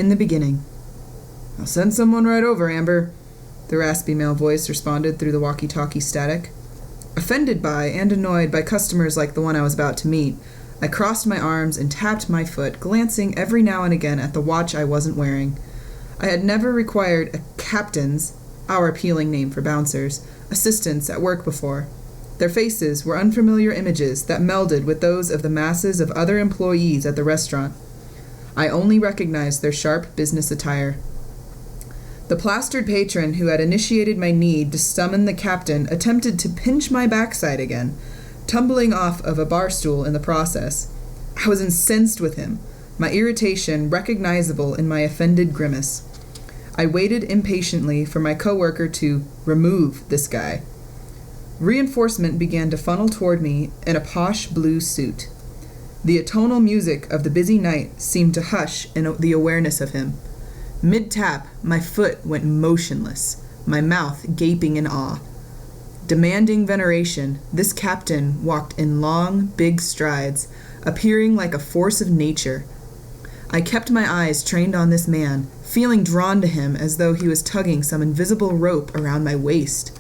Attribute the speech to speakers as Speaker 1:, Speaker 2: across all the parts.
Speaker 1: in the beginning. "I'll send someone right over, Amber," the raspy male voice responded through the walkie-talkie static. Offended by and annoyed by customers like the one I was about to meet, I crossed my arms and tapped my foot, glancing every now and again at the watch I wasn't wearing. I had never required a captain's, our appealing name for bouncers, assistance at work before. Their faces were unfamiliar images that melded with those of the masses of other employees at the restaurant. I only recognized their sharp business attire. The plastered patron who had initiated my need to summon the captain attempted to pinch my backside again, tumbling off of a bar stool in the process. I was incensed with him, my irritation recognizable in my offended grimace. I waited impatiently for my coworker to remove this guy. Reinforcement began to funnel toward me in a posh blue suit. The atonal music of the busy night seemed to hush in the awareness of him. Mid-tap, my foot went motionless, my mouth gaping in awe. Demanding veneration, this captain walked in long, big strides, appearing like a force of nature. I kept my eyes trained on this man, feeling drawn to him as though he was tugging some invisible rope around my waist.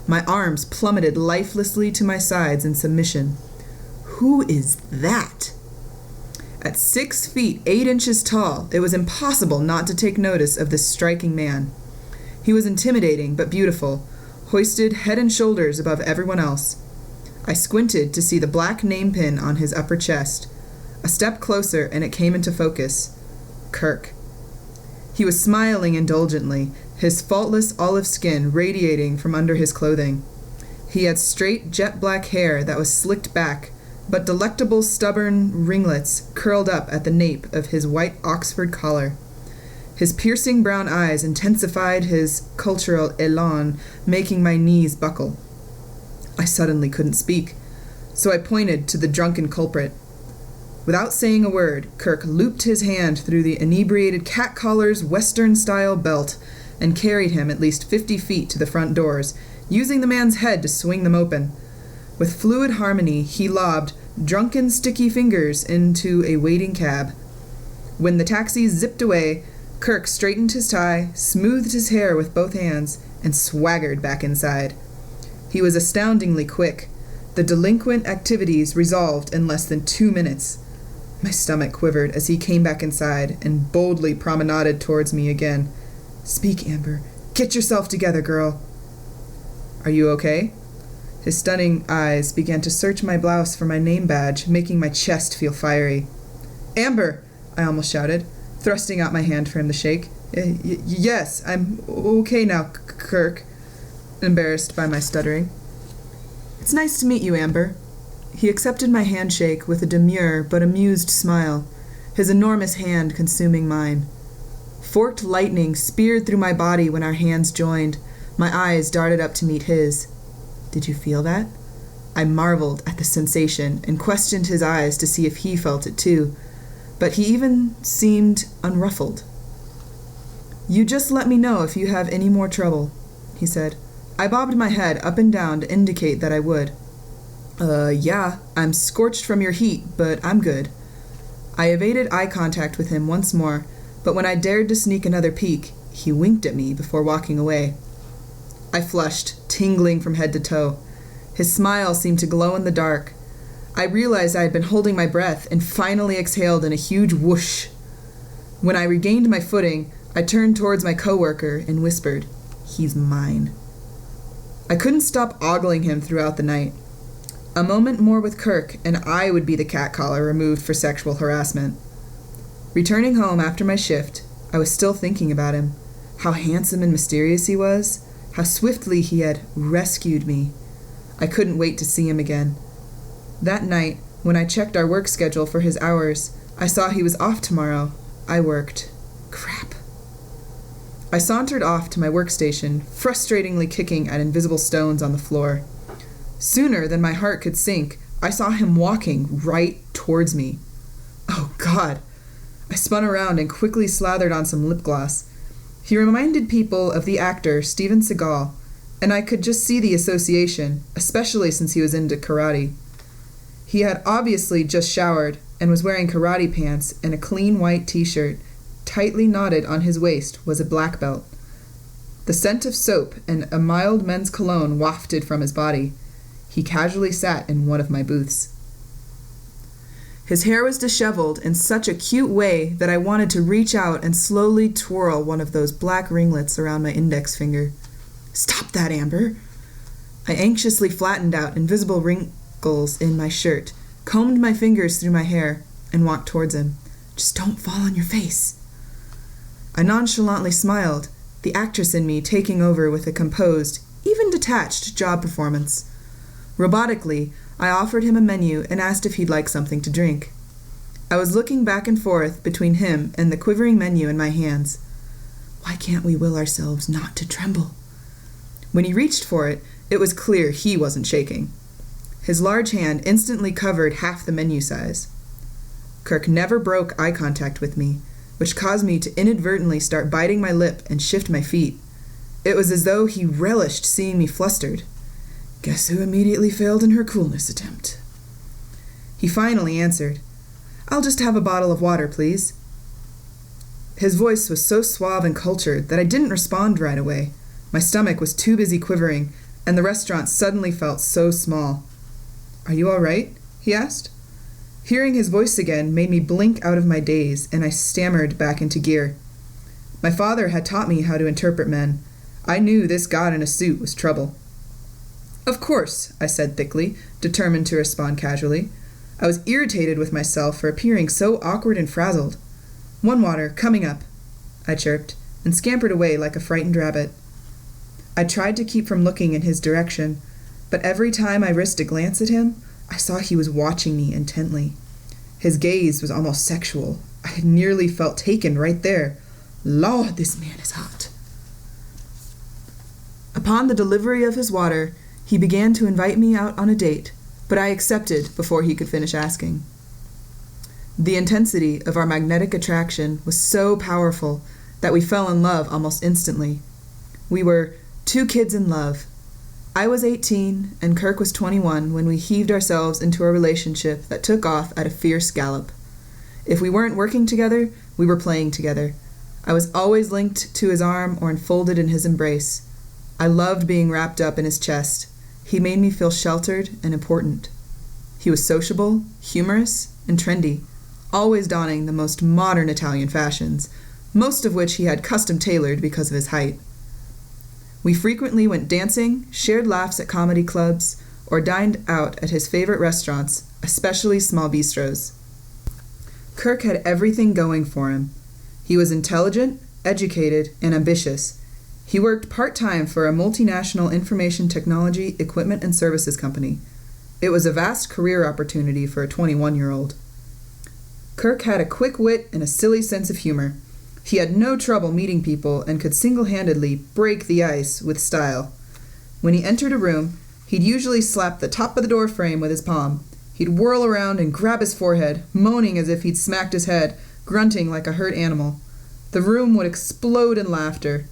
Speaker 1: My arms plummeted lifelessly to my sides in submission. Who is that? At 6 feet 8 inches tall, it was impossible not to take notice of this striking man. He was intimidating but beautiful, hoisted head and shoulders above everyone else. I squinted to see the black name pin on his upper chest. A step closer and it came into focus. Kirk. He was smiling indulgently, his faultless olive skin radiating from under his clothing. He had straight jet black hair that was slicked back, but delectable stubborn ringlets curled up at the nape of his white Oxford collar. His piercing brown eyes intensified his cultural elan, making my knees buckle. I suddenly couldn't speak, so I pointed to the drunken culprit. Without saying a word, Kirk looped his hand through the inebriated cat collar's Western-style belt and carried him at least 50 feet to the front doors, using the man's head to swing them open. With fluid harmony, he lobbed drunken, sticky fingers into a waiting cab. When the taxi zipped away, Kirk straightened his tie, smoothed his hair with both hands, and swaggered back inside. He was astoundingly quick. The delinquent activities resolved in less than 2 minutes. My stomach quivered as he came back inside and boldly promenaded towards me again. "Speak, Amber. Get yourself together, girl." "Are you okay?" His stunning eyes began to search my blouse for my name badge, making my chest feel fiery. "Amber!" I almost shouted, thrusting out my hand for him to shake. Yes, I'm okay now, Kirk," embarrassed by my stuttering. "It's nice to meet you, Amber." He accepted my handshake with a demure but amused smile, his enormous hand consuming mine. Forked lightning speared through my body when our hands joined. My eyes darted up to meet his. "Did you feel that?" I marveled at the sensation and questioned his eyes to see if he felt it too, but he even seemed unruffled. "You just let me know if you have any more trouble," he said. I bobbed my head up and down to indicate that I would. Yeah, I'm scorched from your heat, but I'm good." I evaded eye contact with him once more, but when I dared to sneak another peek, he winked at me before walking away. I flushed, tingling from head to toe. His smile seemed to glow in the dark. I realized I had been holding my breath and finally exhaled in a huge whoosh. When I regained my footing, I turned towards my coworker and whispered, "He's mine." I couldn't stop ogling him throughout the night. A moment more with Kirk, and I would be the cat collar removed for sexual harassment. Returning home after my shift, I was still thinking about him. How handsome and mysterious he was. How swiftly he had rescued me. I couldn't wait to see him again. That night, when I checked our work schedule for his hours, I saw he was off tomorrow. I worked. Crap. I sauntered off to my workstation, frustratingly kicking at invisible stones on the floor. Sooner than my heart could sink, I saw him walking right towards me. Oh, God. I spun around and quickly slathered on some lip gloss. He reminded people of the actor Steven Seagal, and I could just see the association, especially since he was into karate. He had obviously just showered and was wearing karate pants and a clean white t-shirt, tightly knotted on his waist was a black belt. The scent of soap and a mild men's cologne wafted from his body. He casually sat in one of my booths. His hair was disheveled in such a cute way that I wanted to reach out and slowly twirl one of those black ringlets around my index finger. "Stop that, Amber!" I anxiously flattened out invisible wrinkles in my shirt, combed my fingers through my hair, and walked towards him. "Just don't fall on your face." I nonchalantly smiled, the actress in me taking over with a composed, even detached job performance. Robotically, I offered him a menu and asked if he'd like something to drink. I was looking back and forth between him and the quivering menu in my hands. Why can't we will ourselves not to tremble? When he reached for it, it was clear he wasn't shaking. His large hand instantly covered half the menu size. Kirk never broke eye contact with me, which caused me to inadvertently start biting my lip and shift my feet. It was as though he relished seeing me flustered. Guess who immediately failed in her coolness attempt? He finally answered, "I'll just have a bottle of water, please." His voice was so suave and cultured that I didn't respond right away. My stomach was too busy quivering, and the restaurant suddenly felt so small. "Are you all right?" he asked. Hearing his voice again made me blink out of my daze, and I stammered back into gear. My father had taught me how to interpret men. I knew this god in a suit was trouble. "Of course," I said thickly, determined to respond casually. I was irritated with myself for appearing so awkward and frazzled. "One water, coming up," I chirped, and scampered away like a frightened rabbit. I tried to keep from looking in his direction, but every time I risked a glance at him, I saw he was watching me intently. His gaze was almost sexual. I had nearly felt taken right there. Lord, this man is hot. Upon the delivery of his water, he began to invite me out on a date, but I accepted before he could finish asking. The intensity of our magnetic attraction was so powerful that we fell in love almost instantly. We were two kids in love. I was 18 and Kirk was 21 when we heaved ourselves into a relationship that took off at a fierce gallop. If we weren't working together, we were playing together. I was always linked to his arm or enfolded in his embrace. I loved being wrapped up in his chest. He made me feel sheltered and important. He was sociable, humorous, and trendy, always donning the most modern Italian fashions, most of which he had custom-tailored because of his height. We frequently went dancing, shared laughs at comedy clubs, or dined out at his favorite restaurants, especially small bistros. Kirk had everything going for him. He was intelligent, educated, and ambitious. He worked part-time for a multinational information technology, equipment, and services company. It was a vast career opportunity for a 21-year-old. Kirk had a quick wit and a silly sense of humor. He had no trouble meeting people and could single-handedly break the ice with style. When he entered a room, he'd usually slap the top of the door frame with his palm. He'd whirl around and grab his forehead, moaning as if he'd smacked his head, grunting like a hurt animal. The room would explode in laughter.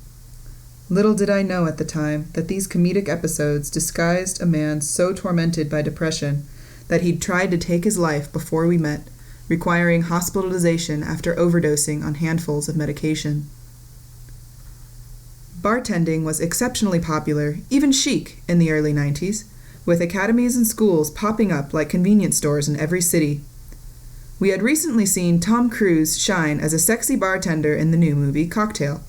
Speaker 1: Little did I know at the time that these comedic episodes disguised a man so tormented by depression that he'd tried to take his life before we met, requiring hospitalization after overdosing on handfuls of medication. Bartending was exceptionally popular, even chic, in the early 90s, with academies and schools popping up like convenience stores in every city. We had recently seen Tom Cruise shine as a sexy bartender in the new movie Cocktail.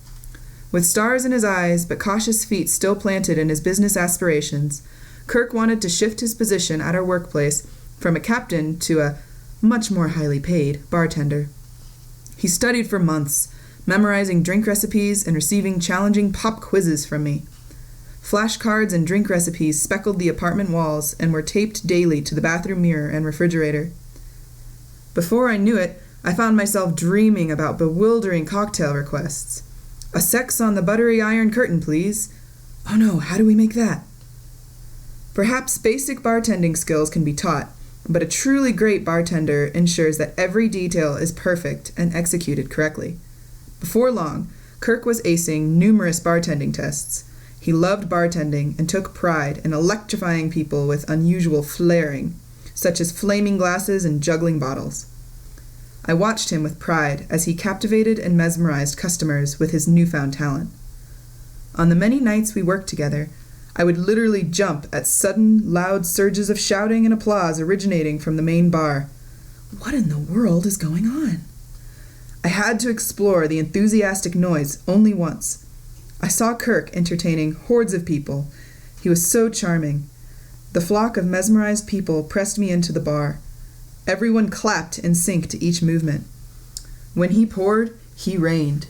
Speaker 1: With stars in his eyes but cautious feet still planted in his business aspirations, Kirk wanted to shift his position at our workplace from a captain to a much more highly paid bartender. He studied for months, memorizing drink recipes and receiving challenging pop quizzes from me. Flashcards and drink recipes speckled the apartment walls and were taped daily to the bathroom mirror and refrigerator. Before I knew it, I found myself dreaming about bewildering cocktail requests. "A sex on the buttery iron curtain, please." "Oh no, how do we make that?" Perhaps basic bartending skills can be taught, but a truly great bartender ensures that every detail is perfect and executed correctly. Before long, Kirk was acing numerous bartending tests. He loved bartending and took pride in electrifying people with unusual flaring, such as flaming glasses and juggling bottles. I watched him with pride as he captivated and mesmerized customers with his newfound talent. On the many nights we worked together, I would literally jump at sudden, loud surges of shouting and applause originating from the main bar. What in the world is going on? I had to explore the enthusiastic noise only once. I saw Kirk entertaining hordes of people. He was so charming. The flock of mesmerized people pressed me into the bar. Everyone clapped in sync to each movement. When he poured, he reigned.